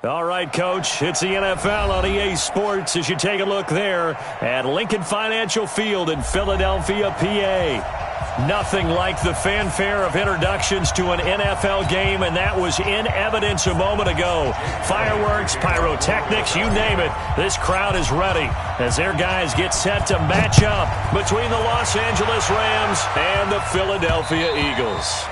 All right, Coach, it's the NFL on EA Sports as you take a look there at Lincoln Financial Field in Philadelphia, PA. Nothing like the fanfare of introductions to an NFL game, and that was in evidence a moment ago. Fireworks, pyrotechnics, you name it. This crowd is ready as their guys get set to match up between the Los Angeles Rams and the Philadelphia Eagles.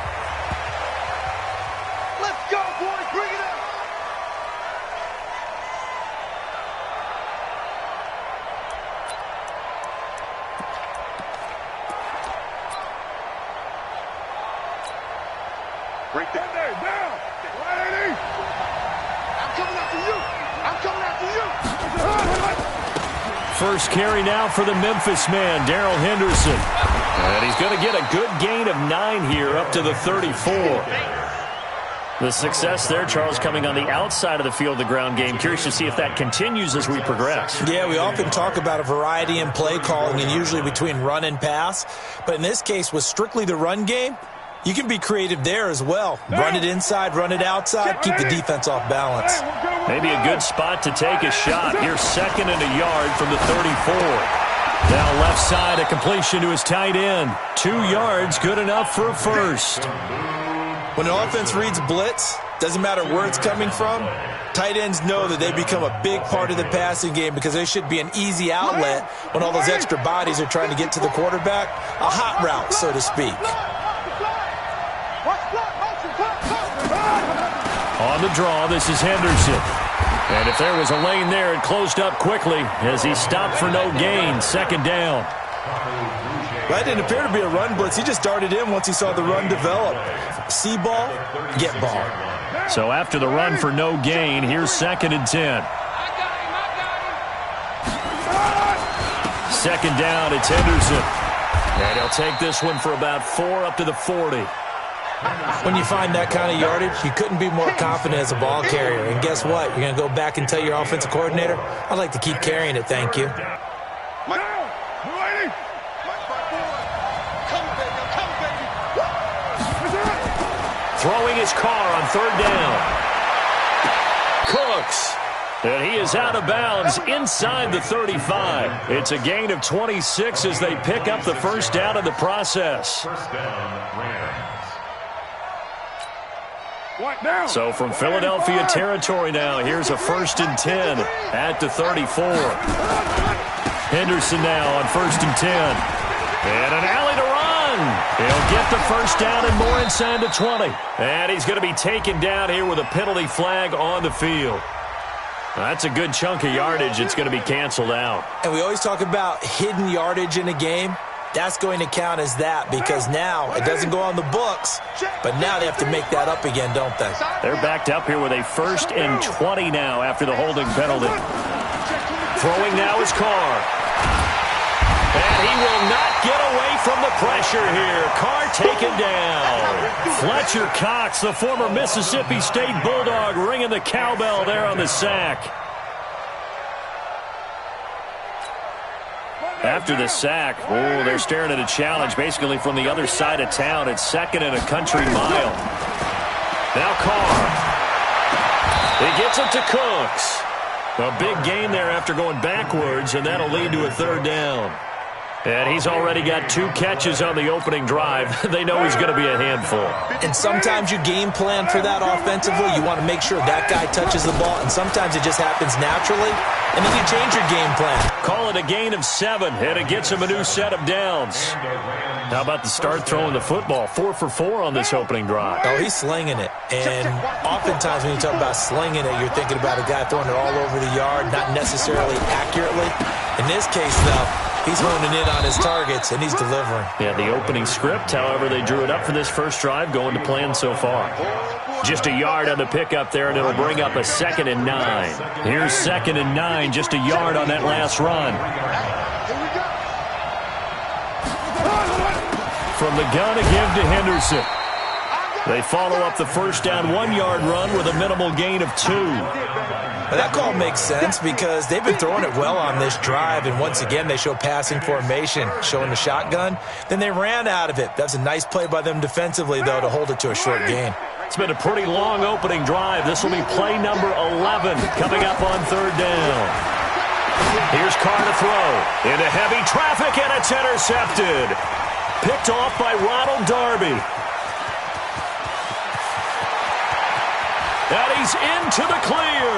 Break that there, down. 180. I'm coming after you. I'm coming after you. First carry now for the Memphis man, Darrell Henderson. And he's going to get a good gain of 9 here up to the 34. The success there, Charles, coming on the outside of the field, the ground game. Curious to see if that continues as we progress. Yeah, we often talk about a variety in play calling and usually between run and pass. But in this case, with strictly the run game, you can be creative there as well. Run it inside, run it outside, keep the defense off balance. Maybe a good spot to take a shot. Here's 2nd and a yard from the 34. Now left side, a completion to his tight end. 2 yards, good enough for a first. When an offense reads blitz, doesn't matter where it's coming from, tight ends know that they become a big part of the passing game because they should be an easy outlet when all those extra bodies are trying to get to the quarterback. A hot route, so to speak. On the draw, this is Henderson. And if there was a lane there, it closed up quickly as he stopped for no gain. 2nd down. That didn't appear to be a run blitz. He just darted in once he saw the run develop. See ball, get ball. So after the run for no gain, here's 2nd and 10. 2nd down, it's Henderson. And he'll take this one for about 4 up to the 40. When you find that kind of yardage, you couldn't be more confident as a ball carrier. And guess what? You're going to go back and tell your offensive coordinator, I'd like to keep carrying it, thank you. Throwing his car on 3rd down. Cooks. And he is out of bounds inside the 35. It's a gain of 26 as they pick up the first down in the process. So from Philadelphia territory now, here's a 1st and 10 at the 34. Henderson now on 1st and 10. And an alley to run. He'll get the first down and more inside the 20. And he's going to be taken down here with a penalty flag on the field. That's a good chunk of yardage. It's going to be canceled out. And we always talk about hidden yardage in a game. That's going to count as that because now it doesn't go on the books, but now they have to make that up again, don't they? They're backed up here with a 1st and 20 now after the holding penalty. Throwing now is Carr. And he will not get away from the pressure here. Carr taken down. Fletcher Cox, the former Mississippi State Bulldog, ringing the cowbell there on the sack. After the sack, they're staring at a challenge basically from the other side of town. It's 2nd and a country mile. Now Carr. He gets it to Cooks. A big gain there after going backwards, and that'll lead to a 3rd down. And he's already got 2 catches on the opening drive. They know he's going to be a handful. And sometimes you game plan for that offensively. You want to make sure that guy touches the ball, and sometimes it just happens naturally, and then you change your game plan. Call it a gain of 7, and it gets him a new set of downs. How about the start throwing the football? 4 for 4 on this opening drive. Oh, he's slinging it. And oftentimes when you talk about slinging it, you're thinking about a guy throwing it all over the yard, not necessarily accurately. In this case, though, he's honing in on his targets, and he's delivering. Yeah, the opening script, however, they drew it up for this first drive, going to plan so far. Just a yard on the pickup there, and it'll bring up a 2nd and 9. Here's 2nd and 9, just a yard on that last run. From the gun, a give to Henderson. They follow up the first down 1-yard run with a minimal gain of 2. Now that call makes sense because they've been throwing it well on this drive, and once again they show passing formation, showing the shotgun. Then they ran out of it. That's a nice play by them defensively, though, to hold it to a short gain. It's been a pretty long opening drive. This will be play number 11 coming up on third down. Here's Carr to throw. Into heavy traffic, and it's intercepted. Picked off by Ronald Darby. And he's into the clear.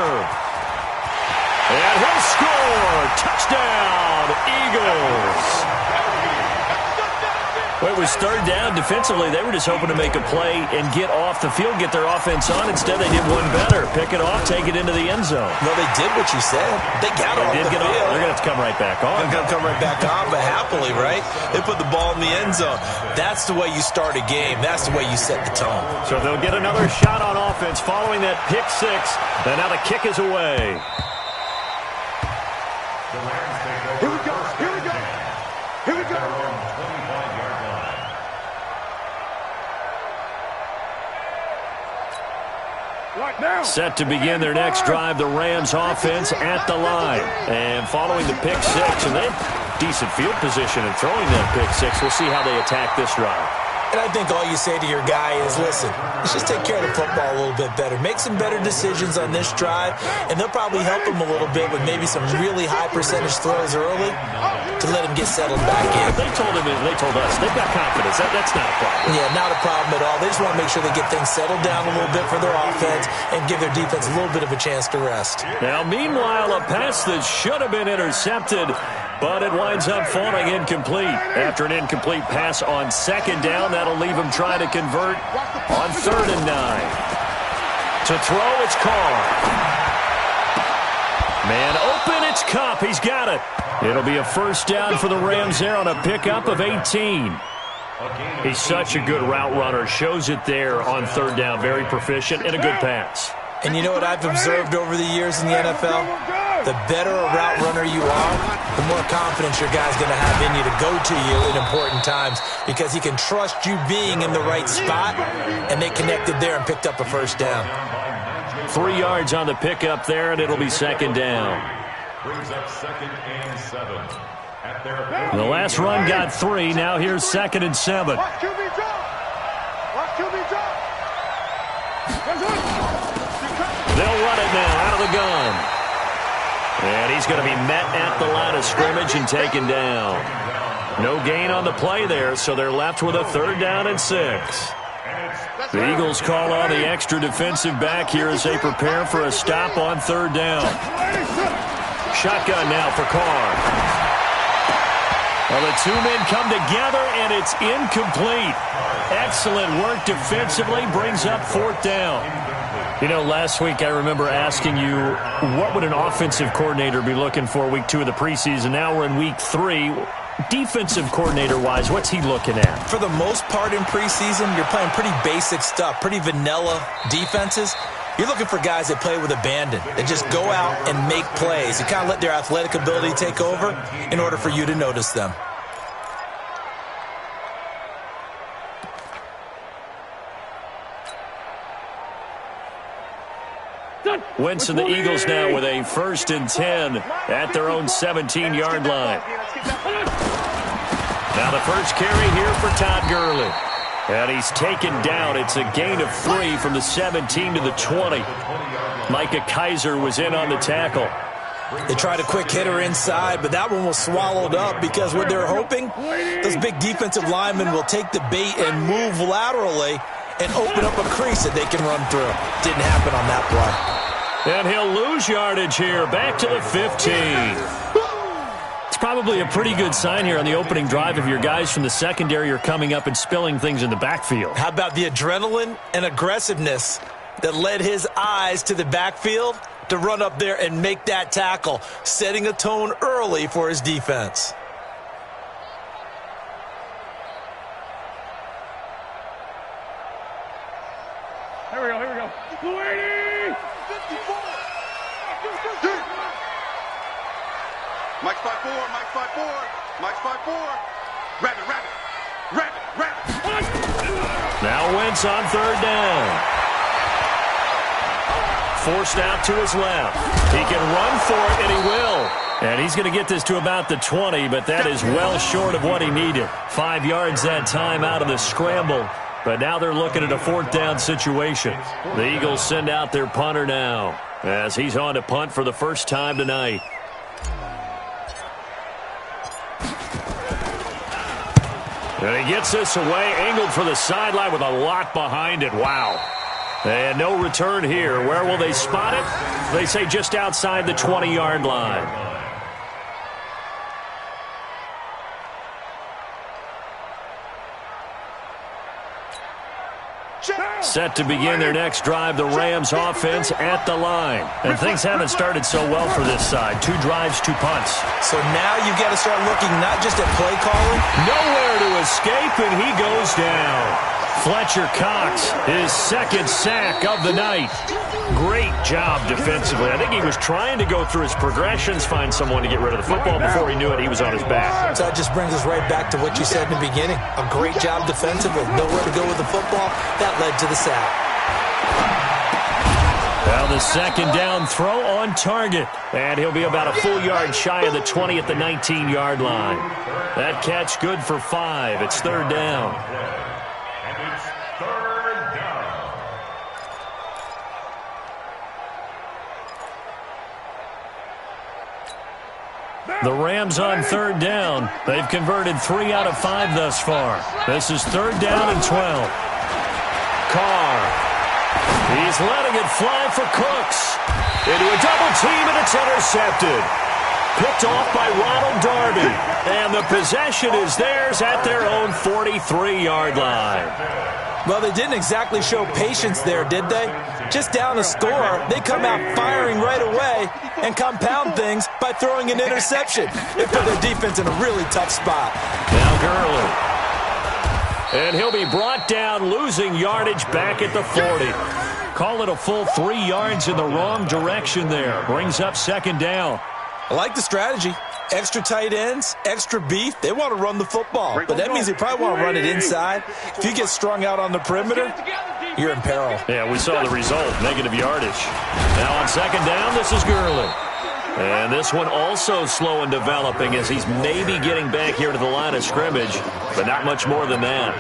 And he'll score. Touchdown, Eagles. Well, it was third down. Defensively, they were just hoping to make a play and get off the field, get their offense on. Instead, they did one better. Pick it off, take it into the end zone. Well, they did what you said. They got off the field. They're going to have to come right back on. They're going to come right back on, but happily, right? They put the ball in the end zone. That's the way you start a game. That's the way you set the tone. So they'll get another shot on offense following that pick six. And now the kick is away. Here we go. Here we go. Here we go. Set to begin their next drive, the Rams offense at the line. And following the pick six, and they have decent field position in throwing that pick six. We'll see how they attack this drive. And I think all you say to your guy is, listen, let's just take care of the football a little bit better. Make some better decisions on this drive, and they'll probably help him a little bit with maybe some really high percentage throws early to let him get settled back in. They told us, they've got confidence. That's not a problem. Yeah, not a problem at all. They just want to make sure they get things settled down a little bit for their offense and give their defense a little bit of a chance to rest. Now, meanwhile, a pass that should have been intercepted, but it winds up falling incomplete. After an incomplete pass on second down, that'll leave him trying to convert on 3rd and 9. To throw, it's Carr. Man open, it's Kupp. He's got it. It'll be a first down for the Rams there on a pickup of 18. He's such a good route runner. Shows it there on 3rd down. Very proficient and a good pass. And you know what I've observed over the years in the NFL? The better a route runner you are, the more confidence your guy's going to have in you to go to you in important times because he can trust you being in the right spot, and they connected there and picked up a first down. 3 yards on the pickup there, and it'll be second down. Brings up 2nd and 7. At their The last run got 3. Now here's 2nd and 7. Watch QB drop. Watch QB drop. They'll run it now out of the gun. And he's going to be met at the line of scrimmage and taken down. No gain on the play there, so they're left with a 3rd down and 6. The Eagles call on the extra defensive back here as they prepare for a stop on 3rd down. Shotgun now for Carr. Well, the two men come together, and it's incomplete. Excellent work defensively, brings up 4th down. You know, last week I remember asking you, what would an offensive coordinator be looking for week 2 of the preseason? Now we're in week 3. Defensive coordinator-wise, what's he looking at? For the most part in preseason, you're playing pretty basic stuff, pretty vanilla defenses. You're looking for guys that play with abandon, that just go out and make plays. You kind of let their athletic ability take over in order for you to notice them. Wentz and the Eagles now with a 1st and 10 at their own 17-yard line. Now the first carry here for Todd Gurley. And he's taken down. It's a gain of 3 from the 17 to the 20. Micah Kaiser was in on the tackle. They tried a quick hitter inside, but that one was swallowed up because what they're hoping, those big defensive linemen will take the bait and move laterally and open up a crease that they can run through. Didn't happen on that play. And he'll lose yardage here, back to the 15. It's probably a pretty good sign here on the opening drive if your guys from the secondary are coming up and spilling things in the backfield. How about the adrenaline and aggressiveness that led his eyes to the backfield to run up there and make that tackle, setting a tone early for his defense. Here we go, here we go. 280! 54! Mike's 5-4, Mike's 5-4, Mike's 5-4. Rabbit, rabbit, rabbit, rabbit. Now Wentz on third down. Forced out to his left. He can run for it, and he will. And he's going to get this to about the 20, but that is well short of what he needed. 5 yards that time out of the scramble. But now they're looking at a fourth down situation. The Eagles send out their punter now as he's on to punt for the first time tonight. And he gets this away, angled for the sideline with a lot behind it. Wow. And no return here. Where will they spot it? They say just outside the 20-yard line. Set to begin their next drive, the Rams offense at the line. And things haven't started so well for this side. 2 drives, 2 punts. So now you've got to start looking not just at play calling. Nowhere to escape, and he goes down. Fletcher Cox, his second sack of the night. Great job defensively. I think he was trying to go through his progressions, find someone to get rid of the football. Before he knew it, he was on his back. So that just brings us right back to what you said in the beginning. A great job defensively. Nowhere to go with the football. That led to the sack. Well, the second down throw on target. And he'll be about a full yard shy of the 20 at the 19-yard line. That catch good for 5. It's third down. The Rams on third down. They've converted 3 out of 5 thus far. This is third down and 12. Carr. He's letting it fly for Cooks. Into a double team, and it's intercepted. Picked off by Ronald Darby. And the possession is theirs at their own 43-yard line. Well, they didn't exactly show patience there, did they? Just down a score, they come out firing right away and compound things by throwing an interception. It put their defense in a really tough spot. Now Gurley. And he'll be brought down, losing yardage back at the 40. Call it a full 3 yards in the wrong direction there. Brings up second down. I like the strategy. Extra tight ends, extra beef. They want to run the football, but that means they probably want to run it inside. If you get strung out on the perimeter, you're in peril. Yeah, we saw the result, negative yardage. Now on second down, this is Gurley. And this one also slow in developing as he's maybe getting back here to the line of scrimmage, but not much more than that.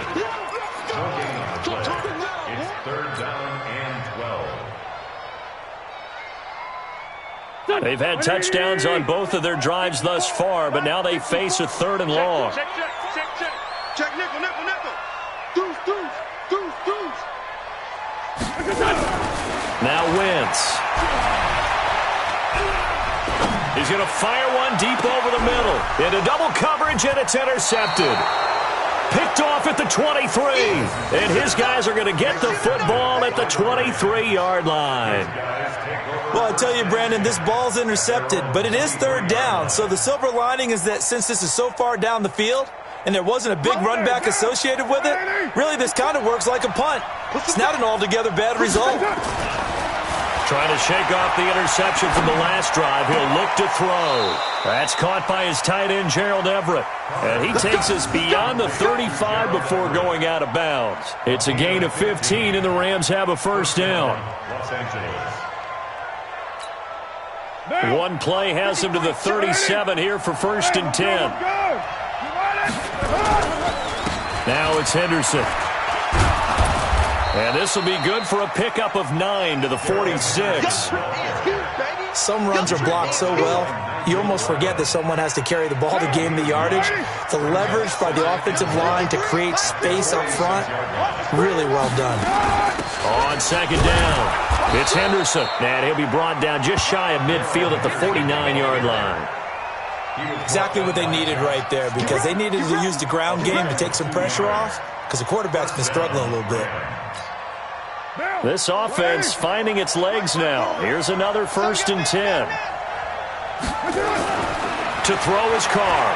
It's third down and 12. They've had touchdowns on both of their drives thus far, but now they face a third and long. Check, nickel. Deuce. Now Wentz. He's going to fire one deep over the middle. Into double coverage, and it's intercepted. Picked off at the 23. And his guys are going to get the football at the 23-yard line. Well, I tell you, Brandon, this ball's intercepted, but it is third down. So the silver lining is that since this is so far down the field and there wasn't a big run back associated with it, really this kind of works like a punt. It's not an altogether bad result. Trying to shake off the interception from the last drive. He'll look to throw. That's caught by his tight end, Gerald Everett. And he takes us beyond the 35 before going out of bounds. It's a gain of 15, and the Rams have a first down. Los Angeles. One play has him to the 37 here for first and 10. Now it's Henderson. And this will be good for a pickup of 9 to the 46. Some runs are blocked so well, you almost forget that someone has to carry the ball to gain the yardage. The leverage by the offensive line to create space up front, really well done. On second down, it's Henderson. And he'll be brought down just shy of midfield at the 49-yard line. Exactly what they needed right there, because they needed to use the ground game to take some pressure off, because the quarterback's been struggling a little bit. This offense finding its legs now. Here's another first and 10. To throw his Carr.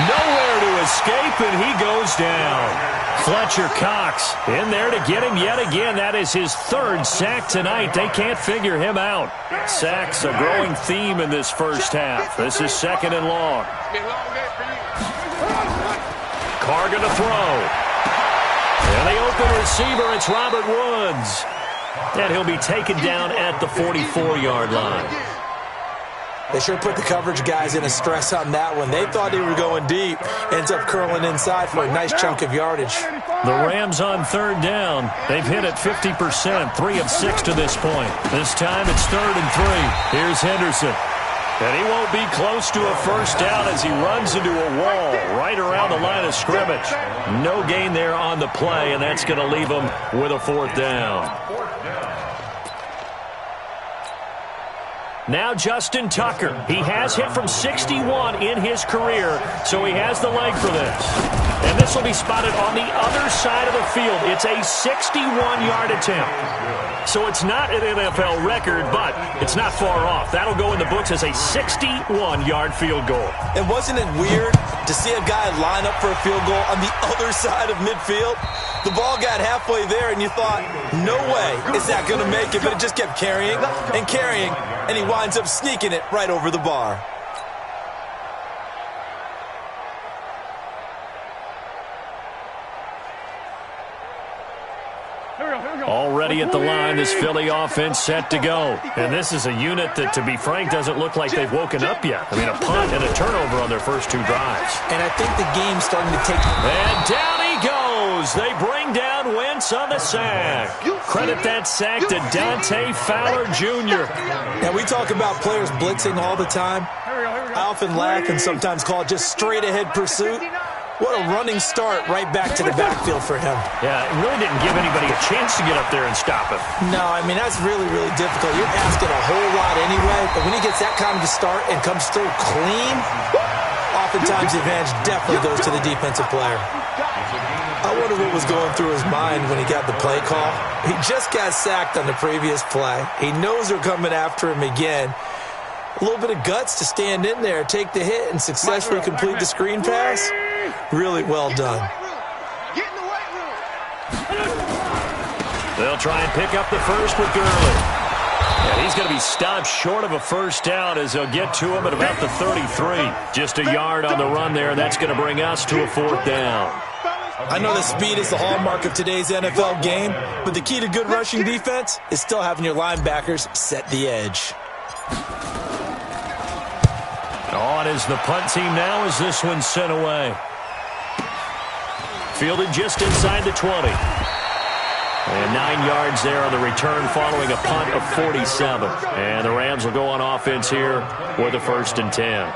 Nowhere to escape, and he goes down. Fletcher Cox in there to get him yet again. That is his third sack tonight. They can't figure him out. Sacks a growing theme in this first half. This is second and long. Carr going to throw. And the open receiver, it's Robert Woods. And he'll be taken down at the 44-yard line. They sure put the coverage guys in a stress on that one. They thought they were going deep. Ends up curling inside for a nice chunk of yardage. The Rams on third down. They've hit it 50%, 3 of 6 to this point. This time it's 3rd and 3. Here's Henderson. And he won't be close to a first down as he runs into a wall right around the line of scrimmage. No gain there on the play, and that's going to leave him with a 4th down. Now Justin Tucker. He has hit from 61 in his career, so he has the leg for this. And this will be spotted on the other side of the field. It's a 61-yard attempt. So it's not an NFL record, but it's not far off. That'll go in the books as a 61-yard field goal. And wasn't it weird to see a guy line up for a field goal on the other side of midfield? The ball got halfway there, and you thought, no way is that going to make it, but it just kept carrying and carrying, and he winds up sneaking it right over the bar. Already at the line, this Philly offense set to go. And this is a unit that, to be frank, doesn't look like they've woken up yet. I mean, a punt and a turnover on their first 2 drives. And I think the game's starting to take... And down he goes. They bring down Wentz on the sack. Credit that sack to Dante Fowler Jr. Now, we talk about players blitzing all the time. I often laugh and sometimes call it just straight-ahead pursuit. What a running start right back to the backfield for him. Yeah, it really didn't give anybody a chance to get up there and stop him. No, I mean, that's really, really difficult. You're asking a whole lot anyway, but when he gets that kind of a start and comes through clean, oftentimes the advantage definitely goes to the defensive player. I wonder what was going through his mind when he got the play call. He just got sacked on the previous play. He knows they're coming after him again. A little bit of guts to stand in there, take the hit, and successfully complete the screen pass. Really well done. They'll try and pick up the first with Gurley. And he's going to be stopped short of a first down as they'll get to him at about the 33. Just a yard on the run there. That's going to bring us to a 4th down. I know that speed is the hallmark of today's NFL game, but the key to good rushing defense is still having your linebackers set the edge. On is the punt team now as this one's sent away. Fielded just inside the 20. And 9 yards there on the return following a punt of 47. And the Rams will go on offense here with a 1st and 10.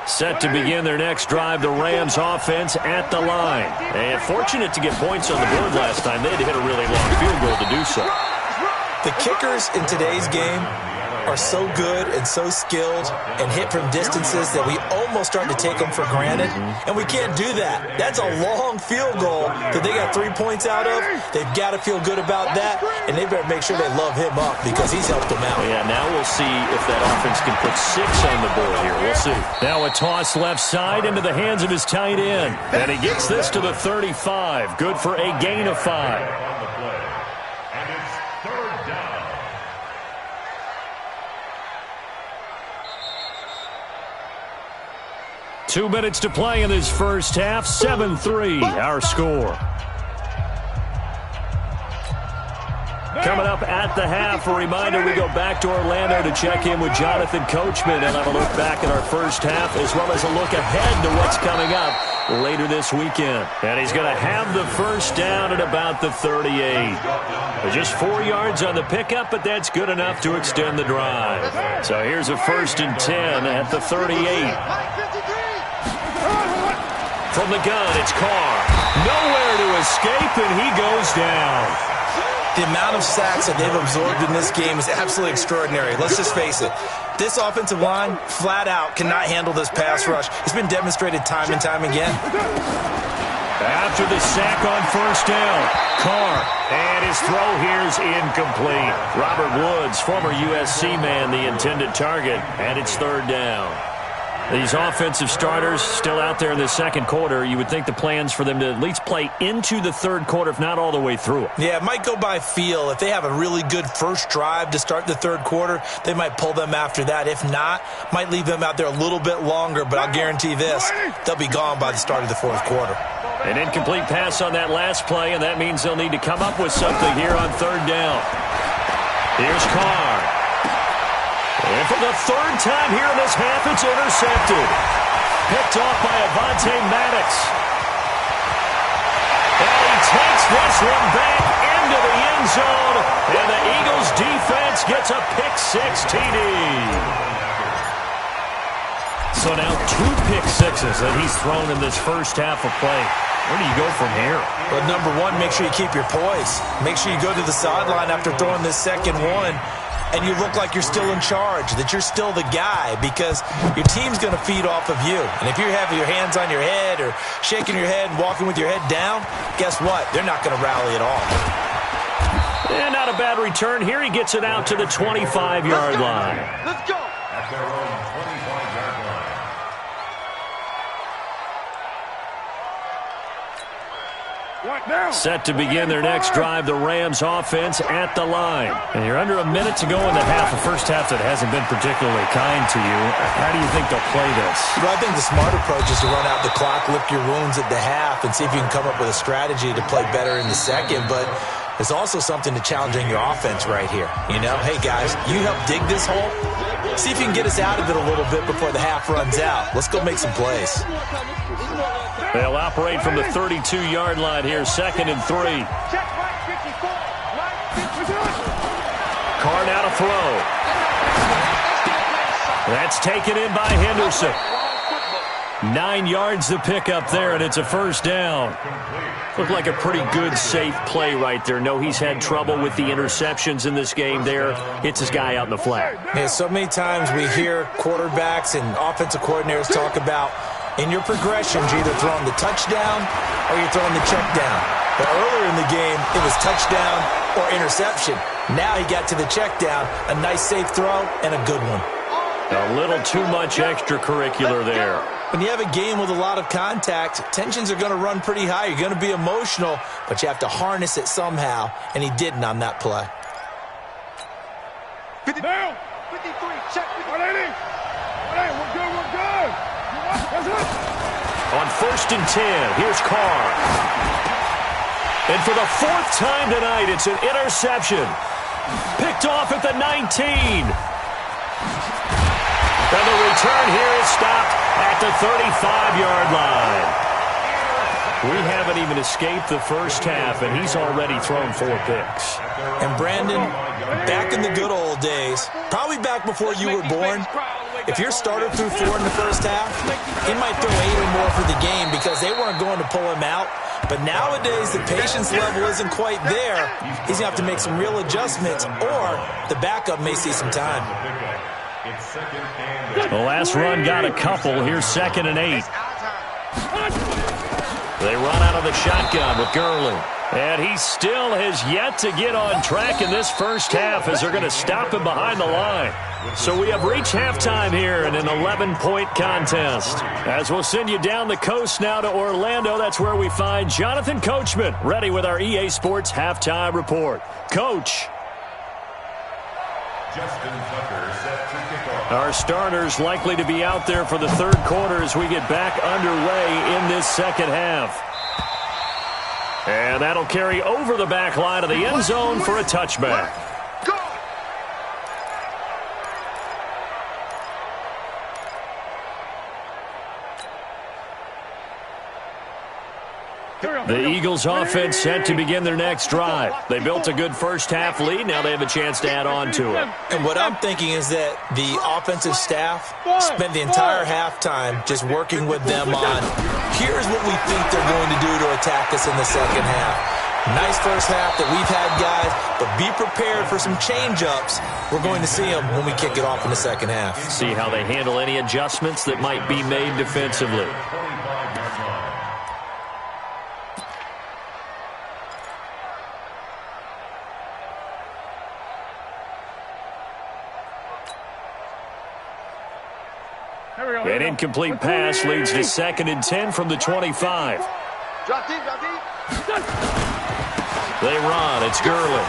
Set to begin their next drive, the Rams offense at the line. And fortunate to get points on the board last time. They had to hit a really long field goal to do so. The kickers in today's game are so good and so skilled and hit from distances that we almost start to take them for granted. And we can't do that. That's a long field goal that they got 3 points out of. They've got to feel good about that, and they better make sure they love him up because he's helped them out. Yeah, now we'll see if that offense can put 6 on the board here. We'll see. Now a toss left side into the hands of his tight end. And he gets this to the 35. Good for a gain of 5. 2 minutes to play in this first half. 7-3, our score. Coming up at the half, a reminder, we go back to Orlando to check in with Jonathan Coachman and have a look back at our first half as well as a look ahead to what's coming up later this weekend. And he's going to have the first down at about the 38. Just 4 yards on the pickup, but that's good enough to extend the drive. So here's a 1st and 10 at the 38. From the gun, it's Carr. Nowhere to escape, and he goes down. The amount of sacks that they've absorbed in this game is absolutely extraordinary. Let's just face it. This offensive line, flat out, cannot handle this pass rush. It's been demonstrated time and time again. After the sack on first down, Carr, and his throw here's incomplete. Robert Woods, former USC man, the intended target, and it's 3rd down. These offensive starters still out there in the second quarter. You would think the plans for them to at least play into the third quarter, if not all the way through it. Yeah, it might go by feel. If they have a really good first drive to start the third quarter, they might pull them after that. If not, might leave them out there a little bit longer, but I'll guarantee this, they'll be gone by the start of the fourth quarter. An incomplete pass on that last play, and that means they'll need to come up with something here on third down. Here's Carr. And for the third time here in this half, it's intercepted. Picked off by Avonte Maddox. And he takes this one back into the end zone. And the Eagles defense gets a pick-6 TD. So now 2 pick-sixes that he's thrown in this first half of play. Where do you go from here? Well, number one, make sure you keep your poise. Make sure you go to the sideline after throwing this second one, and you look like you're still in charge, that you're still the guy, because your team's going to feed off of you. And if you're having your hands on your head or shaking your head and walking with your head down, guess what? They're not going to rally at all. And not a bad return. Here he gets it out to the 25-yard line. Let's go. At their own 25-yard line. Set to begin their next drive, the Rams offense at the line. And you're under a minute to go in the half, a first half that hasn't been particularly kind to you. How do you think they'll play this? Well, I think the smart approach is to run out the clock, lick your wounds at the half, and see if you can come up with a strategy to play better in the second. But there's also something to challenging your offense right here. You know, hey, guys, you help dig this hole. See if you can get us out of it a little bit before the half runs out. Let's go make some plays. They'll operate from the 32-yard line here, 2nd and 3. Carr now to throw. That's taken in by Henderson. 9 yards to pick up there, and it's a first down. Looked like a pretty good, safe play right there. No, he's had trouble with the interceptions in this game there. Hits his guy out in the flat. Yeah, so many times we hear quarterbacks and offensive coordinators talk about in your progressions, you're either throwing the touchdown or you're throwing the check down. But earlier in the game, it was touchdown or interception. Now he got to the check down, a nice safe throw, and a good one. A little too much extracurricular there. When you have a game with a lot of contact, tensions are going to run pretty high. You're going to be emotional, but you have to harness it somehow, and he didn't on that play. 50 down. 53, check 180. 180, we're good, we're good. That's it. On 1st and 10, here's Carr. And for the 4th time tonight, it's an interception. Picked off at the 19. And the return here is stopped at the 35-yard line. We haven't even escaped the first half, and he's already thrown 4 picks. And Brandon, back in the good old days, probably back before you were born, if your starter threw 4 in the first half, he might throw 8 or more for the game because they weren't going to pull him out. But nowadays, the patience level isn't quite there. He's going to have to make some real adjustments, or the backup may see some time. The last run got a couple. Here's 2nd and 8. They run out of the shotgun with Gurley. And he still has yet to get on track in this first half as they're going to stop him behind the line. So we have reached halftime here in an 11-point contest. As we'll send you down the coast now to Orlando, that's where we find Jonathan Coachman ready with our EA Sports Halftime Report. Coach. Justin Tucker set to kick off. Our starters likely to be out there for the third quarter as we get back underway in this second half. And that'll carry over the back line of the end zone for a touchback. The Eagles offense set to begin their next drive. They built a good first half lead. Now they have a chance to add on to it. And what I'm thinking is that the offensive staff spent the entire halftime just working with them on, here's what we think they're going to do to attack us in the second half. Nice first half that we've had, guys, but be prepared for some change-ups. We're going to see them when we kick it off in the second half. See how they handle any adjustments that might be made defensively. An incomplete pass leads to 2nd and 10 from the 25. Drop deep, drop deep. They run. It's Gurley.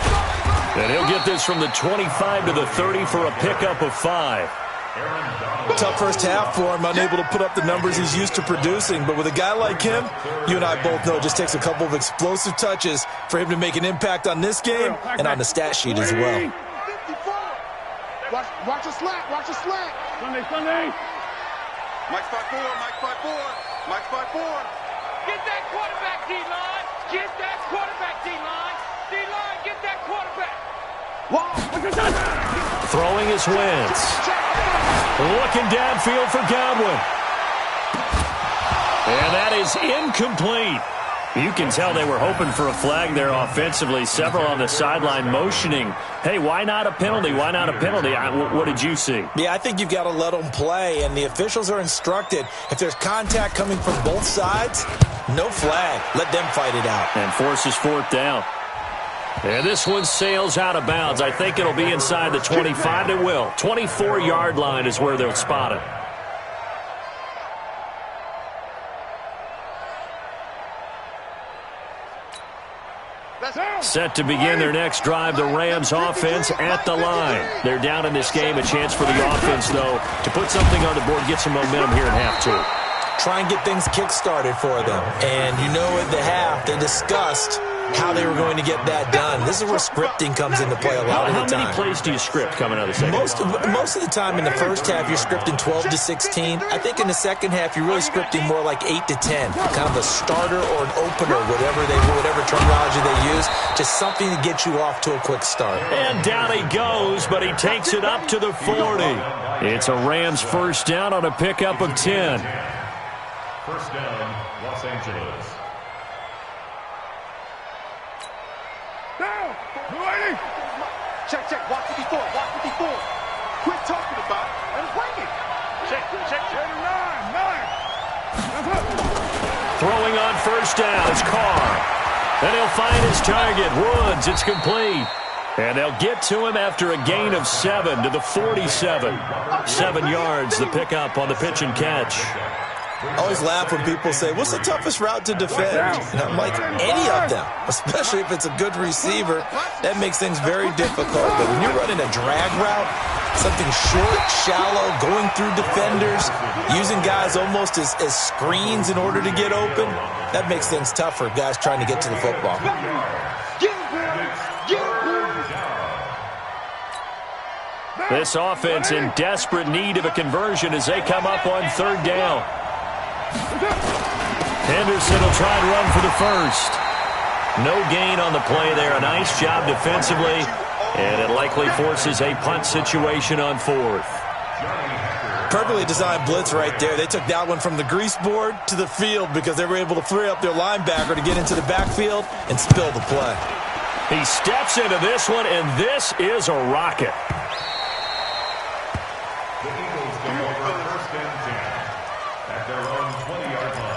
And he'll get this from the 25 to the 30 for a pickup of 5. Tough first half for him, unable to put up the numbers he's used to producing. But with a guy like him, you and I both know it just takes a couple of explosive touches for him to make an impact on this game and on the stat sheet as well. Watch your slack, watch your slack. Sunday. Mike 5-4, Mike 5-4, Mike 5-4. Get that quarterback, D-line. Get that quarterback, D-line. D-line, get that quarterback. Throwing his Wentz. Looking downfield for Godwin. And that is incomplete. You can tell they were hoping for a flag there offensively. Several on the sideline motioning, hey, why not a penalty? Why not a penalty? What did you see? Yeah, I think you've got to let them play, and the officials are instructed, if there's contact coming from both sides, no flag. Let them fight it out. And forces 4th down. And this one sails out of bounds. I think it'll be inside the 25. It will. 24-yard line is where they'll spot it. Set to begin their next drive, the Rams offense at the line. They're down in this game. A chance for the offense, though, to put something on the board, get some momentum here in half 2. Try and get things kick-started for them. And you know at the half, they discussed how they were going to get that done. This is where scripting comes into play a lot of the time. How many plays do you script coming out of the second half? Most of the time in the first half, you're scripting 12 to 16. I think in the second half, you're really scripting more like 8 to 10. Kind of a starter or an opener, whatever terminology they use. Just something to get you off to a quick start. And down he goes, but he takes it up to the 40. It's a Rams first down on a pickup of 10. First down, Los Angeles. Down. Check. Watch 54. Quit talking about it and bring it. Check. 9. Throwing on first down is Carr. And he'll find his target, Woods. It's complete. And they'll get to him after a gain of 7 to the 47. 7 yards, the pickup on the pitch and catch. I always laugh when people say, what's the toughest route to defend? And I'm like, any of them, especially if it's a good receiver. That makes things very difficult. But when you're running a drag route, something short, shallow, going through defenders, using guys almost as screens in order to get open, that makes things tough for guys trying to get to the football. This offense in desperate need of a conversion as they come up on 3rd down. Henderson will try and run for the first. No gain on the play there. A nice job defensively, and it likely forces a punt situation on 4th. Perfectly designed blitz right there. They took that one from the grease board to the field because they were able to free up their linebacker to get into the backfield and spill the play. He steps into this one, and this is a rocket. The Eagles go over first and 10 at their own 20-yard line.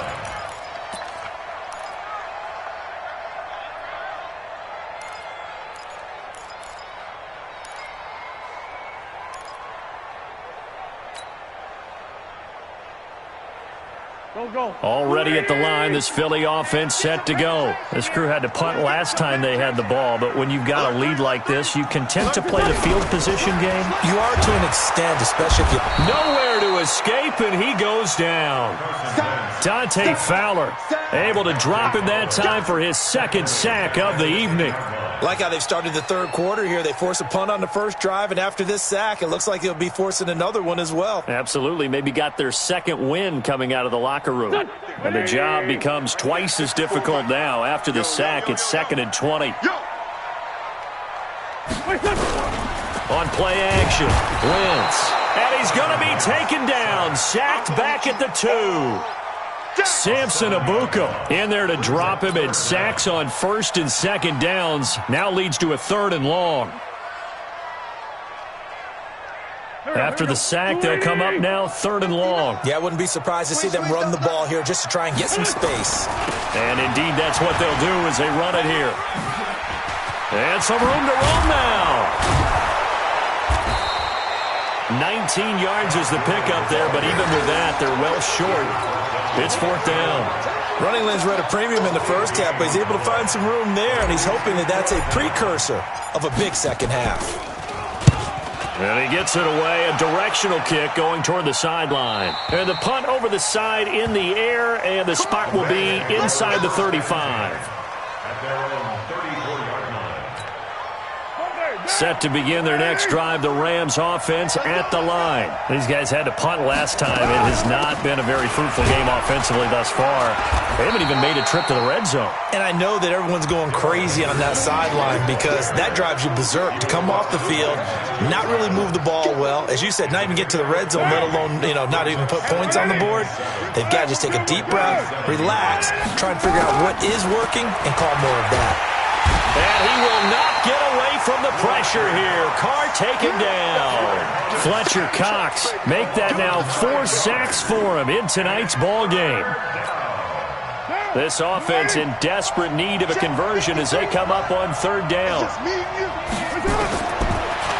Already at the line, this Philly offense set to go. This crew had to punt last time they had the ball, but when you've got a lead like this, you content to play the field position game? You are to an extent, especially if you... Nowhere to escape, and he goes down. Dante Fowler able to drop in that time for his 2nd sack of the evening. Like how they've started the 3rd quarter here. They force a punt on the first drive, and after this sack, it looks like they'll be forcing another one as well. Absolutely. Maybe got their 2nd win coming out of the locker room. And the job becomes twice as difficult now. After the sack, it's 2nd and 20. On play action, Wentz. And he's going to be taken down. Sacked back at the 2. Samson Abuka in there to drop him, and sacks on 1st and 2nd downs. Now leads to a 3rd and long. After the sack, they'll come up now 3rd and long. Yeah, I wouldn't be surprised to see them run the ball here just to try and get some space. And indeed, that's what they'll do as they run it here. And some room to roam now. 19 yards is the pickup there, but even with that, they're well short. It's 4th down. Running lanes were at a premium in the first half, but he's able to find some room there, and he's hoping that that's a precursor of a big second half. And he gets it away, a directional kick going toward the sideline. And the punt over the side in the air, and the spot will be inside the 35. At their own 34-yard line. Set to begin their next drive, the Rams offense at the line. These guys had to punt last time. It has not been a very fruitful game offensively thus far. They haven't even made a trip to the red zone. And I know that everyone's going crazy on that sideline because that drives you berserk to come off the field, not really move the ball well. As you said, not even get to the red zone, let alone, not even put points on the board. They've got to just take a deep breath, relax, try and figure out what is working, and call more of that. And he will not get away from the pressure here. Carr taken down. Fletcher Cox make that now 4 sacks for him in tonight's ball game. This offense in desperate need of a conversion as they come up on 3rd down.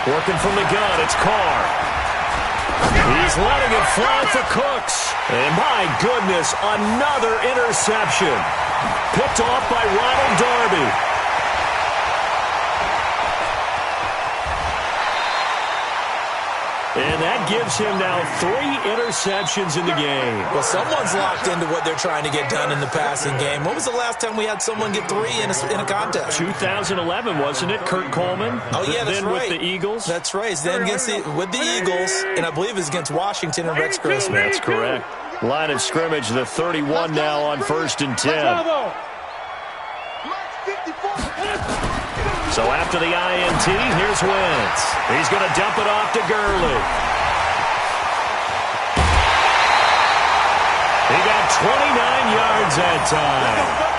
Working from the gun, it's Carr. He's letting it fly for Cooks. And my goodness, another interception. Picked off by Ronald Darby. And that gives him now 3 interceptions in the game. Well, someone's locked into what they're trying to get done in the passing game. When was the last time we had someone get 3 in a contest? 2011, wasn't it? Kurt Coleman. Oh, yeah, that's then right. With the Eagles. That's right. Then with the Eagles, and I believe it's against Washington and Rex Grossman. That's correct. Line of scrimmage, the 31 now on 1st and 10. So after the INT, here's Wentz. He's going to dump it off to Gurley. He got 29 yards that time.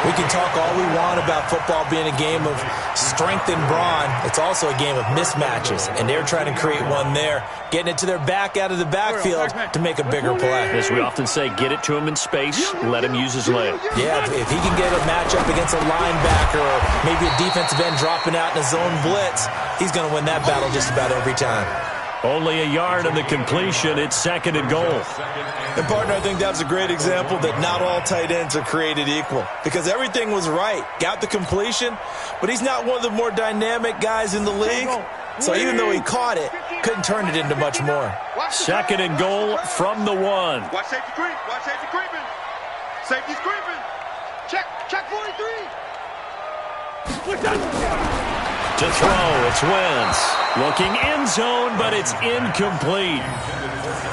We can talk all we want about football being a game of strength and brawn. It's also a game of mismatches, and they're trying to create one there, getting it to their back out of the backfield to make a bigger play. As we often say, get it to him in space, let him use his leg. Yeah, if he can get a matchup against a linebacker or maybe a defensive end dropping out in a zone blitz, he's going to win that battle just about every time. Only a yard on the completion. It's 2nd and goal. And, partner, I think that was a great example that not all tight ends are created equal because everything was right. Got the completion, but he's not one of the more dynamic guys in the league. So even though he caught it, couldn't turn it into much more. 2nd and goal from the 1. Watch safety creep. Watch safety creeping. Safety's creeping. Check 43. To throw, it's Wentz. Looking end zone, but it's incomplete.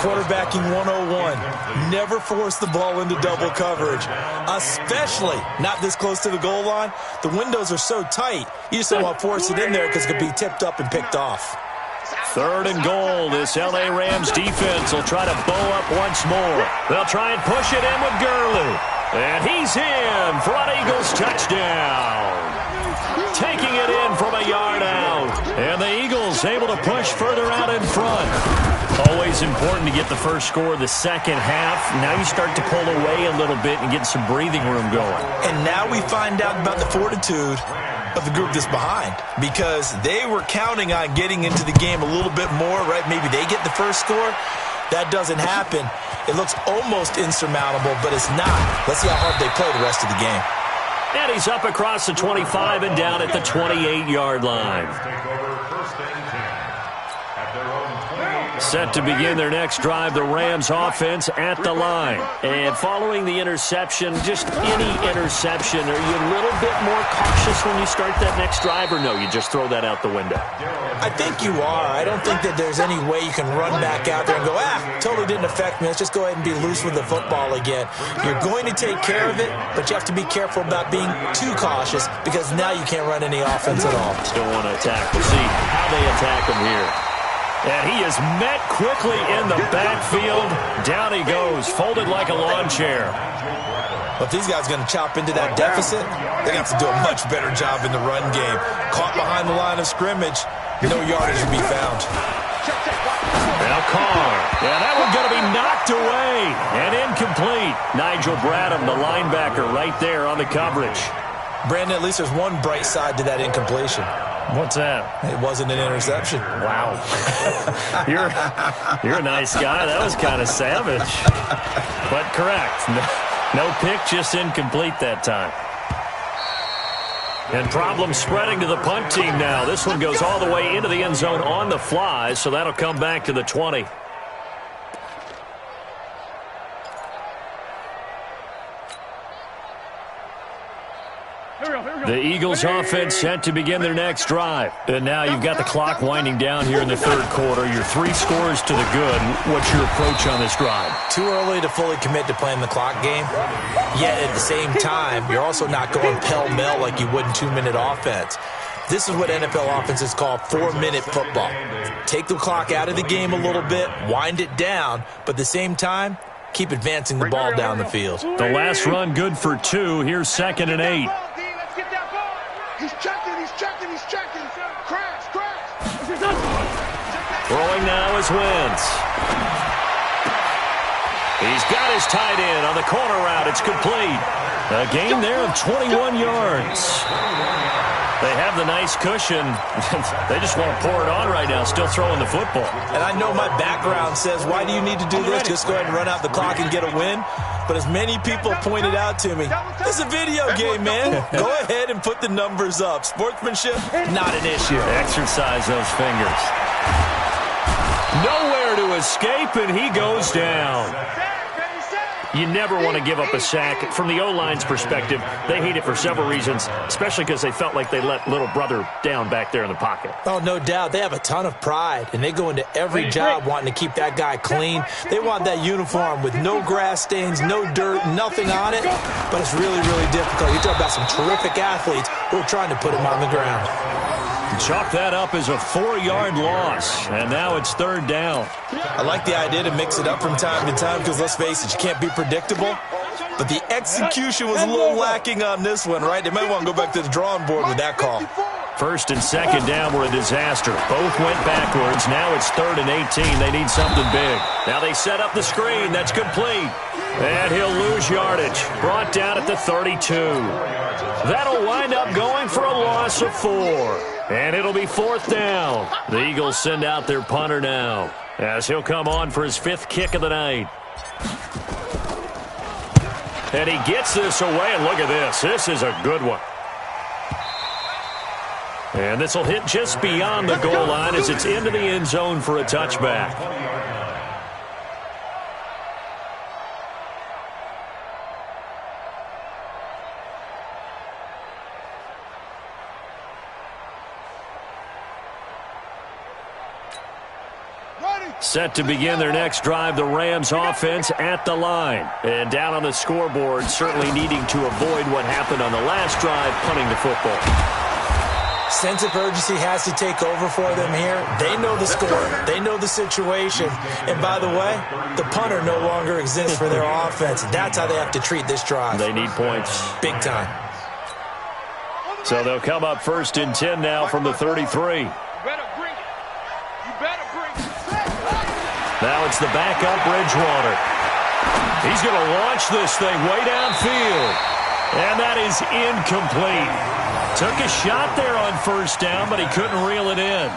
Quarterbacking 101. Never force the ball into double coverage, especially not this close to the goal line. The windows are so tight, you just don't want to force it in there because it could be tipped up and picked off. 3rd and goal. This L.A. Rams defense will try to bow up once more. They'll try and push it in with Gurley. And he's in for an Eagles touchdown. Taking it in from a yard out. And the Eagles able to push further out in front. Always important to get the first score of the second half. Now you start to pull away a little bit and get some breathing room going. And now we find out about the fortitude of the group that's behind because they were counting on getting into the game a little bit more, right? Maybe they get the first score. That doesn't happen. It looks almost insurmountable, but it's not. Let's see how hard they play the rest of the game. And he's up across the 25 and down at the 28-yard line. Set to begin their next drive, the Rams offense at the line. And following the interception, just any interception, are you a little bit more cautious when you start that next drive, or no, you just throw that out the window? I think you are. I don't think that there's any way you can run back out there and go, totally didn't affect me. Let's just go ahead and be loose with the football again. You're going to take care of it, but you have to be careful about being too cautious because now you can't run any offense at all. Still want to attack. We'll see how they attack him here. And he is met quickly in the backfield. Down he goes, folded like a lawn chair. But if these guys are going to chop into that deficit, they're going to have to do a much better job in the run game. Caught behind the line of scrimmage, no yardage to be found. Now Carr. Yeah, that one's going to be knocked away and incomplete. Nigel Bradham, the linebacker, right there on the coverage. Brandon, at least there's one bright side to that incompletion. What's that? It wasn't an interception. Wow. You're a nice guy. That was kind of savage. But correct. No pick, just incomplete that time. And problems spreading to the punt team now. This one goes all the way into the end zone on the fly, so that'll come back to the 20. The Eagles offense set to begin their next drive. And now you've got the clock winding down here in the third quarter. You're 3 scores to the good. What's your approach on this drive? Too early to fully commit to playing the clock game. Yet at the same time, you're also not going pell-mell like you would in 2-minute offense. This is what NFL offenses call 4-minute football. Take the clock out of the game a little bit, wind it down, but at the same time, keep advancing the ball down the field. The last run good for 2. Here's 2nd and 8. He's checking. Crash. Throwing now is Wentz. He's got his tight end on the corner route. It's complete. A gain there of 21 yards. They have the nice cushion. They just want to pour it on right now, still throwing the football. And I know my background says, why do you need to do this? Just go ahead and run out the clock and get a win. But as many people pointed out to me, this is a video game, man. Go ahead and put the numbers up. Sportsmanship, not an issue. Exercise those fingers. Nowhere to escape, and he goes down. You never want to give up a sack. From the O-line's perspective, they hate it for several reasons, especially because they felt like they let little brother down back there in the pocket. Oh, no doubt. They have a ton of pride, and they go into every job wanting to keep that guy clean. They want that uniform with no grass stains, no dirt, nothing on it. But it's really, really difficult. You talk about some terrific athletes who are trying to put him on the ground. Chalk that up as a 4-yard loss, and now it's 3rd down. I like the idea to mix it up from time to time because, let's face it, you can't be predictable. But the execution was a little lacking on this one, right? They might want to go back to the drawing board with that call. 1st and 2nd down were a disaster. Both went backwards. Now it's 3rd and 18. They need something big. Now they set up the screen. That's complete. And he'll lose yardage. Brought down at the 32. That'll wind up going for a loss of 4. And it'll be 4th down. The Eagles send out their punter now, as he'll come on for his 5th kick of the night. And he gets this away, and look at this. This is a good one. And this will hit just beyond the goal line as it's into the end zone for a touchback. Set to begin their next drive, the Rams offense at the line. And down on the scoreboard, certainly needing to avoid what happened on the last drive, punting the football. Sense of urgency has to take over for them here. They know the score. They know the situation. And by the way, the punter no longer exists for their offense. That's how they have to treat this drive. They need points. Big time. So they'll come up 1st and 10 now from the 33. Now it's the backup Bridgewater. He's going to launch this thing way downfield. And that is incomplete. Took a shot there on 1st down, but he couldn't reel it in.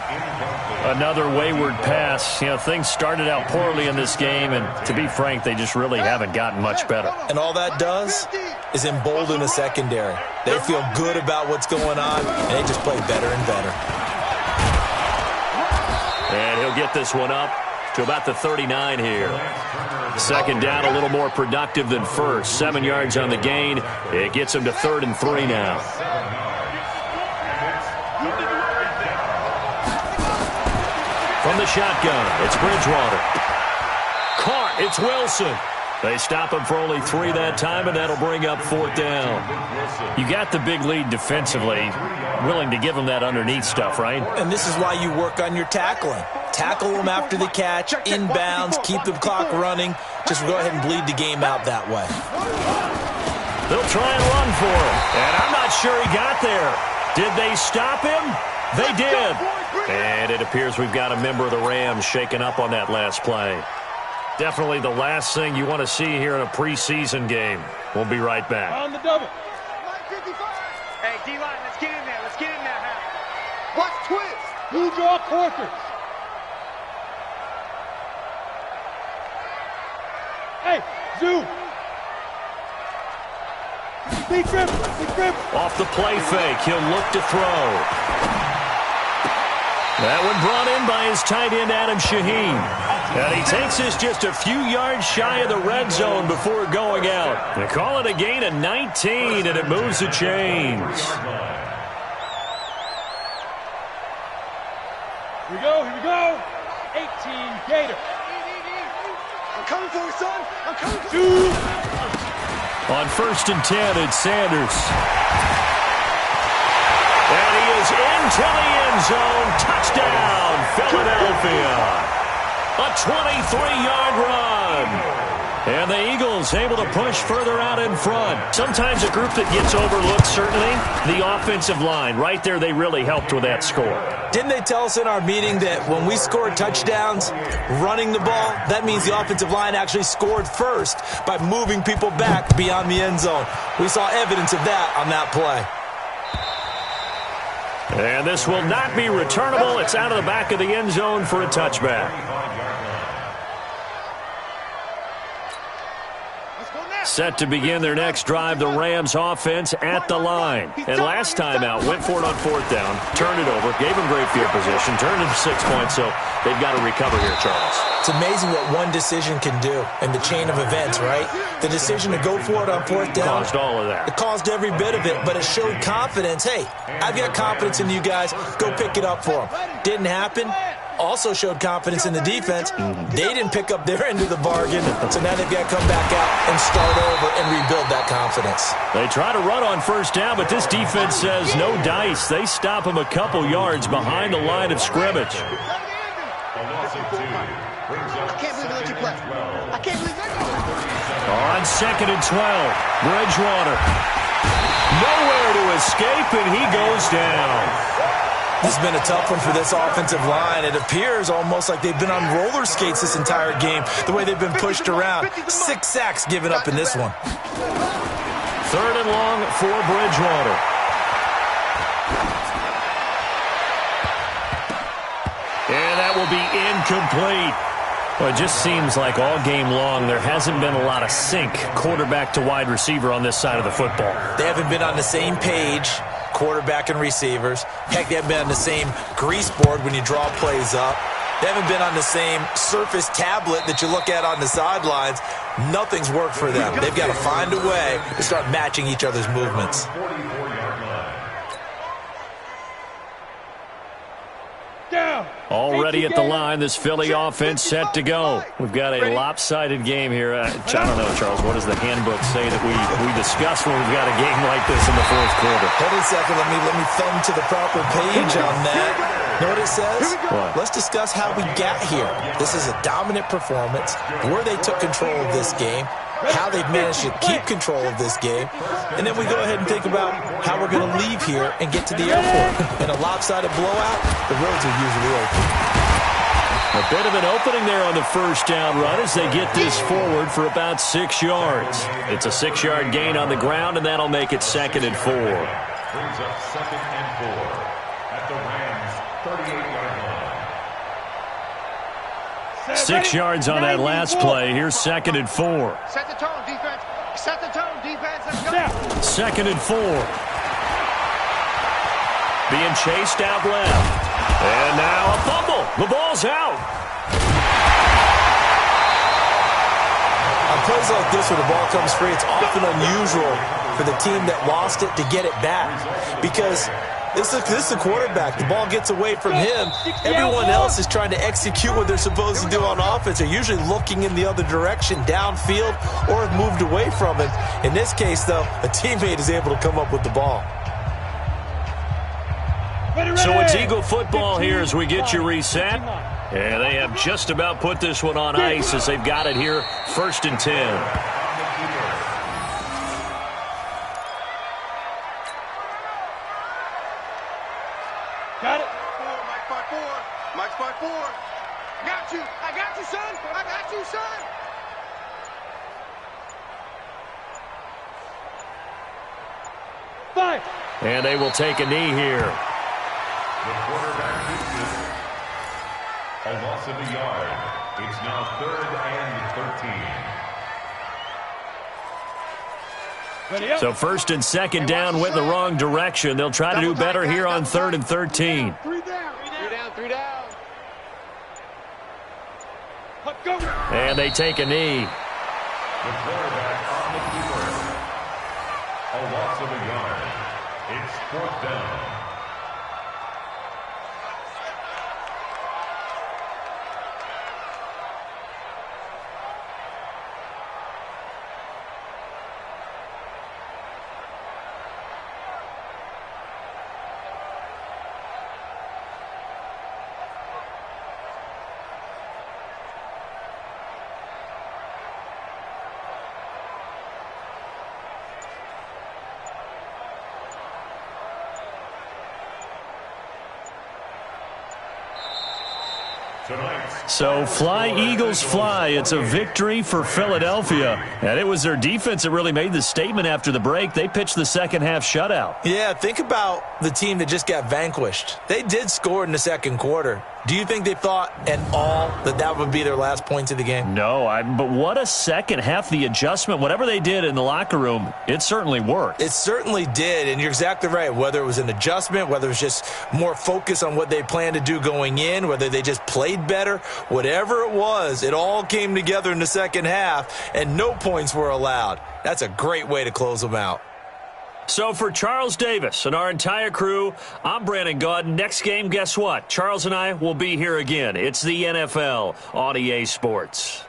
Another wayward pass. You know, things started out poorly in this game, and to be frank, they just really haven't gotten much better. And all that does is embolden the secondary. They feel good about what's going on, and they just play better and better. And he'll get this one up to about the 39 here. 2nd down, a little more productive than 1st. 7 yards on the gain. It gets him to 3rd and 3 now. From the shotgun, it's Bridgewater. Caught, it's Wilson. They stop him for only 3 that time, and that'll bring up 4th down. You got the big lead defensively, willing to give him that underneath stuff, right? And this is why you work on your tackling. Tackle them after the catch, inbounds, keep the clock running. Just go ahead and bleed the game out that way. They'll try and run for him, and I'm not sure he got there. Did they stop him? They did. And it appears we've got a member of the Rams shaken up on that last play. Definitely the last thing you want to see here in a preseason game. We'll be right back. On the double. Hey, D-line, let's get in there. Let's get in there, Hal. Watch twist. You draw quarters. Hey, Zoo. Big grip, big grip. Off the play fake, he'll look to throw. That one brought in by his tight end, Adam Shaheen. And he takes this just a few yards shy of the red zone before going out. They call it a gain of 19, and it moves the chains. Here we go. 18 Gator. I'm coming for you, son. I'm coming for you. On 1st and 10, it's Sanders. And he is into the end zone. Touchdown, Philadelphia. A 23-yard run. And the Eagles able to push further out in front. Sometimes a group that gets overlooked, certainly, the offensive line. Right there, they really helped with that score. Didn't they tell us in our meeting that when we scored touchdowns running the ball, that means the offensive line actually scored first by moving people back beyond the end zone? We saw evidence of that on that play. And this will not be returnable. It's out of the back of the end zone for a touchback. Set to begin their next drive, the Rams offense at the line. And last time out, went for it on 4th down, turned it over, gave them great field position, turned it to 6 points, so they've got to recover here, Charles. It's amazing what one decision can do in the chain of events, right? The decision to go for it on 4th down. Caused all of that. It caused every bit of it, but it showed confidence. Hey, I've got confidence in you guys. Go pick it up for them. Didn't happen. Also showed confidence in the defense. They didn't pick up their end of the bargain, so now they've got to come back out and start over and rebuild that confidence. They try to run on 1st down, but this defense says no dice. They stop them a couple yards behind the line of scrimmage. I can't believe they let you play. I can't believe that. On 2nd and 12, Bridgewater. Nowhere to escape, and he goes down. This has been a tough one for this offensive line. It appears almost like they've been on roller skates this entire game, the way they've been pushed around. 6 sacks given up in this one. 3rd and long for Bridgewater. And that will be incomplete. Well, it just seems like all game long there hasn't been a lot of sync quarterback to wide receiver on this side of the football. They haven't been on the same page, quarterback and receivers. Heck, they haven't been on the same grease board when you draw plays up. They haven't been on the same Surface tablet that you look at on the sidelines. Nothing's worked for them. They've got to find a way to start matching each other's movements. Already at the line, this Philly offense set to go. We've got a lopsided game here. I don't know, Charles, what does the handbook say that we discuss when we've got a game like this in the 4th quarter? Hold on a second. Let me thumb to the proper page on that. Know what it says? What? Let's discuss how we got here. This is a dominant performance, where they took control of this game, how they've managed to keep control of this game, and then we go ahead and think about how we're going to leave here and get to the airport. In a lopsided blowout, the roads are usually open. A bit of an opening there on the 1st down run as they get this forward for about 6 yards. It's a 6-yard gain on the ground, and that'll make it 2nd and 4. Brings up 2nd and 4 at the Rams' 38-yard line. 6 yards on that last play. Here's 2nd and 4. Set the tone, defense. Set the tone, defense. Let's go. 2nd and 4. Being chased out left. And now a fumble. The ball's out. On plays like this where the ball comes free, it's often unusual for the team that lost it to get it back. Because this is the quarterback. The ball gets away from him. Everyone else is trying to execute what they're supposed to do on offense. They're usually looking in the other direction, downfield, or have moved away from him. In this case, though, a teammate is able to come up with the ball. So it's Eagle football here as we get you reset. And they have just about put this one on ice as they've got it here, 1st and 10. Got it. Mike 5-4. Mike's 5-4. Got you. I got you, son. I got you, son. Five. And they will take a knee here. The quarterback hits it. A loss of a yard. It's now 3rd and 13. So 1st and 2nd down went the wrong direction. They'll try to do better here on 3rd and 13. 3 down. 3 down. And they take a knee. The quarterback on the keeper. A loss of a yard. It's 4th down. So fly, Eagles, fly. It's a victory for Philadelphia. And it was their defense that really made the statement after the break. They pitched the second half shutout. Yeah, think about the team that just got vanquished. They did score in the second quarter. Do you think they thought at all that that would be their last points of the game? No, but what a second half. The adjustment, whatever they did in the locker room, it certainly worked. It certainly did, and you're exactly right. Whether it was an adjustment, whether it was just more focus on what they planned to do going in, whether they just played better, whatever it was, it all came together in the second half, and no points were allowed. That's a great way to close them out. So for Charles Davis and our entire crew, I'm Brandon Gaudin. Next game, guess what? Charles and I will be here again. It's the NFL on EA Sports.